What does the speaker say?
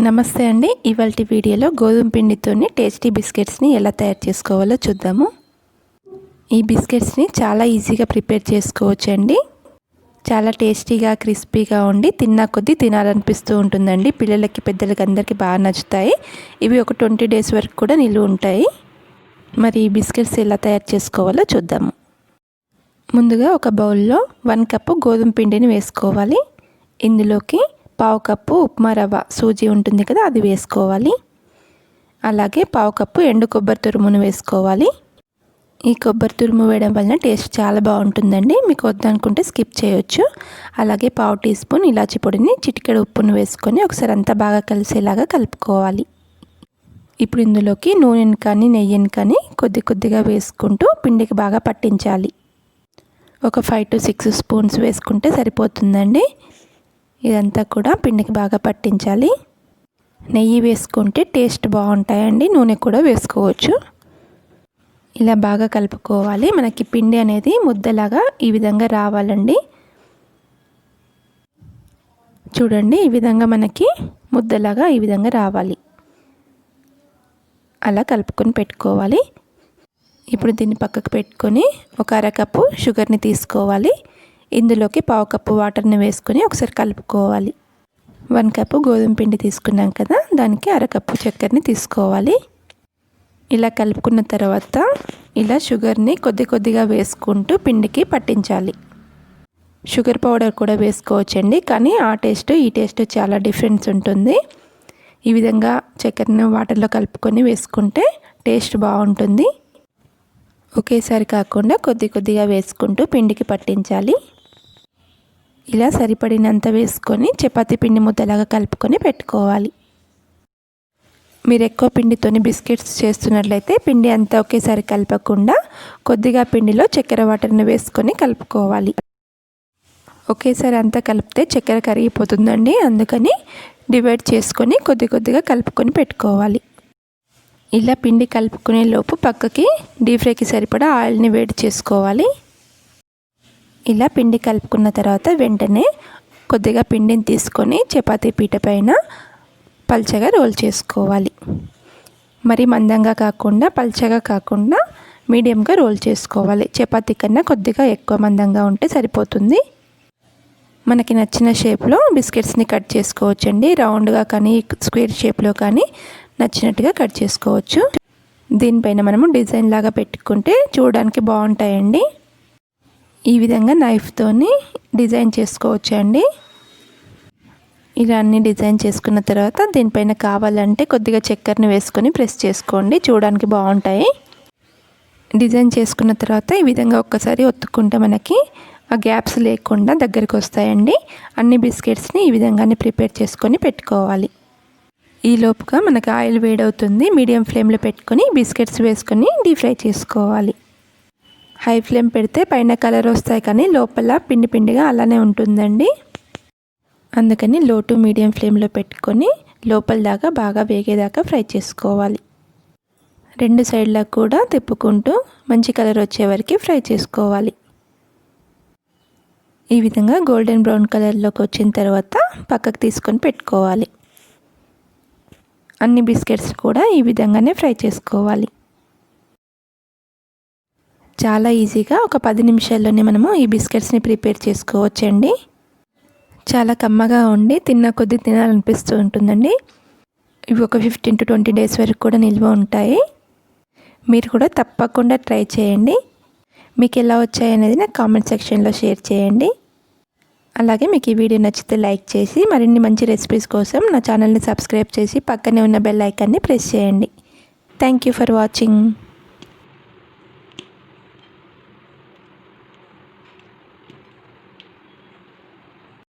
నమస్తే అండి. ఇవాల్టి వీడియోలో గోధుమ పిండితోని టేస్టీ బిస్కెట్స్ని ఎలా తయారు చేసుకోవాలో చూద్దాము. ఈ బిస్కెట్స్ని చాలా ఈజీగా ప్రిపేర్ చేసుకోవచ్చండి. చాలా టేస్టీగా క్రిస్పీగా ఉండి తిన్నా కొద్దీ తినాలనిపిస్తూ ఉంటుందండి. పిల్లలకి పెద్దలకి అందరికీ బాగా నచ్చుతాయి. ఇవి ఒక 20 డేస్ వరకు కూడా నిలువ ఉంటాయి. మరి ఈ బిస్కెట్స్ ఎలా తయారు చేసుకోవాలో చూద్దాము. ముందుగా ఒక బౌల్లో 1 కప్పు గోధుమ పిండిని వేసుకోవాలి. ఇందులోకి 1/2 కప్పు ఉప్మా రవ్వ సూజీ ఉంటుంది కదా, అది వేసుకోవాలి. అలాగే 1/2 కప్పు ఎండు కొబ్బరి తురుమును వేసుకోవాలి. ఈ కొబ్బరి తురుము వేయడం వలన టేస్ట్ చాలా బాగుంటుందండి. మీకు వద్దనుకుంటే స్కిప్ చేయొచ్చు. అలాగే 1/2 టీ స్పూన్ ఇలాచి పొడిని, చిటికెడు ఉప్పును వేసుకొని ఒకసారి అంతా బాగా కలిసేలాగా కలుపుకోవాలి. ఇప్పుడు ఇందులోకి నూనెని కానీ నెయ్యిని కానీ కొద్ది కొద్దిగా వేసుకుంటూ పిండికి బాగా పట్టించాలి. ఒక 5 to 6 స్పూన్స్ వేసుకుంటే సరిపోతుందండి. ఇదంతా కూడా పిండికి బాగా పట్టించాలి. నెయ్యి వేసుకుంటే టేస్ట్ బాగుంటాయండి. నూనె కూడా వేసుకోవచ్చు. ఇలా బాగా కలుపుకోవాలి. మనకి పిండి అనేది ముద్దలాగా ఈ విధంగా రావాలండి. చూడండి, ఈ విధంగా మనకి ముద్దలాగా ఈ విధంగా రావాలి. అలా కలుపుకొని పెట్టుకోవాలి. ఇప్పుడు దీన్ని పక్కకు పెట్టుకొని ఒక 1/2 కప్పు షుగర్ని తీసుకోవాలి. ఇందులోకి 1/2 కప్పు వాటర్ని వేసుకొని ఒకసారి కలుపుకోవాలి. 1 కప్పు గోధుమ పిండి తీసుకున్నాం కదా, దానికి 1/2 కప్పు చక్కెరని తీసుకోవాలి. ఇలా కలుపుకున్న తర్వాత ఇలా షుగర్ని కొద్ది కొద్దిగా వేసుకుంటూ పిండికి పట్టించాలి. షుగర్ పౌడర్ కూడా వేసుకోవచ్చండి, కానీ ఆ టేస్ట్ ఈ టేస్ట్ చాలా డిఫరెన్స్ ఉంటుంది. ఈ విధంగా చక్కెరను వాటర్లో కలుపుకొని వేసుకుంటే టేస్ట్ బాగుంటుంది. ఒకేసారి కాకుండా కొద్ది కొద్దిగా వేసుకుంటూ పిండికి పట్టించాలి. ఇలా సరిపడినంత వేసుకొని చపాతీ పిండి ముద్దలాగా కలుపుకొని పెట్టుకోవాలి. మీరు ఎక్కువ పిండితోని బిస్కెట్స్ చేస్తున్నట్లయితే పిండి అంతా ఒకేసారి కలపకుండా కొద్దిగా పిండిలో చక్కెర వాటర్ని వేసుకొని కలుపుకోవాలి. ఒకేసారి అంతా కలిపితే చక్కెర కరిగిపోతుందండి. అందుకని డివైడ్ చేసుకొని కొద్ది కొద్దిగా కలుపుకొని పెట్టుకోవాలి. ఇలా పిండి కలుపుకునే లోపు పక్కకి డీప్ ఫ్రైకి సరిపడా ఆయిల్ని వేడి చేసుకోవాలి. ఇలా పిండి కలుపుకున్న తర్వాత వెంటనే కొద్దిగా పిండిని తీసుకొని చపాతీ పీట పైన పల్చగా రోల్ చేసుకోవాలి. మరి మందంగా కాకుండా పల్చగా కాకుండా మీడియంగా రోల్ చేసుకోవాలి. చపాతీ కన్నా కొద్దిగా ఎక్కువ మందంగా ఉంటే సరిపోతుంది. మనకి నచ్చిన షేప్లో బిస్కెట్స్ని కట్ చేసుకోవచ్చండి. రౌండ్గా కానీ స్క్వేర్ షేప్లో కానీ నచ్చినట్టుగా కట్ చేసుకోవచ్చు. దీనిపైన మనము డిజైన్ లాగా పెట్టుకుంటే చూడడానికి బాగుంటాయండి. ఈ విధంగా నైఫ్తోని డిజైన్ చేసుకోవచ్చండి. ఇలా అన్ని డిజైన్ చేసుకున్న తర్వాత దీనిపైన కావాలంటే కొద్దిగా చక్కెరని వేసుకొని ప్రెస్ చేసుకోండి, చూడడానికి బాగుంటాయి. డిజైన్ చేసుకున్న తర్వాత ఈ విధంగా ఒక్కసారి ఒత్తుకుంటే మనకి ఆ గ్యాప్స్ లేకుండా దగ్గరికి వస్తాయండి. అన్ని బిస్కెట్స్ని ఈ విధంగానే ప్రిపేర్ చేసుకొని పెట్టుకోవాలి. ఈ లోపుగా మనకు ఆయిల్ వేడవుతుంది. మీడియం ఫ్లేమ్లో పెట్టుకొని బిస్కెట్స్ వేసుకొని డీప్ ఫ్రై చేసుకోవాలి. హై ఫ్లేమ్ పెడితే పైన కలర్ వస్తాయి, కానీ లోపల పిండి పిండిగా అలానే ఉంటుందండి. అందుకని లో టు మీడియం ఫ్లేమ్లో పెట్టుకొని లోపల దాకా బాగా వేగేదాకా ఫ్రై చేసుకోవాలి. 2 సైడ్లా కూడా తిప్పుకుంటూ మంచి కలర్ వచ్చే వరకు ఫ్రై చేసుకోవాలి. ఈ విధంగా గోల్డెన్ బ్రౌన్ కలర్లోకి వచ్చిన తర్వాత పక్కకు తీసుకొని పెట్టుకోవాలి. అన్ని బిస్కెట్స్ కూడా ఈ విధంగానే ఫ్రై చేసుకోవాలి. చాలా ఈజీగా ఒక 10 నిమిషాల్లోనే మనము ఈ బిస్కెట్స్ని ప్రిపేర్ చేసుకోవచ్చండి. చాలా కమ్మగా ఉండి తిన్న కొద్దీ తినాలనిపిస్తూ ఉంటుందండి. ఇవి ఒక 15 to 20 డేస్ వరకు కూడా నిల్వ ఉంటాయి. మీరు కూడా తప్పకుండా ట్రై చేయండి. మీకు ఎలా వచ్చాయనేది నాకు కామెంట్ సెక్షన్లో షేర్ చేయండి. అలాగే మీకు ఈ వీడియో నచ్చితే లైక్ చేసి మరిన్ని మంచి రెసిపీస్ కోసం నా ఛానల్ని సబ్స్క్రైబ్ చేసి పక్కనే ఉన్న బెల్ ఐకాన్ని ప్రెస్ చేయండి. Thank you for watching.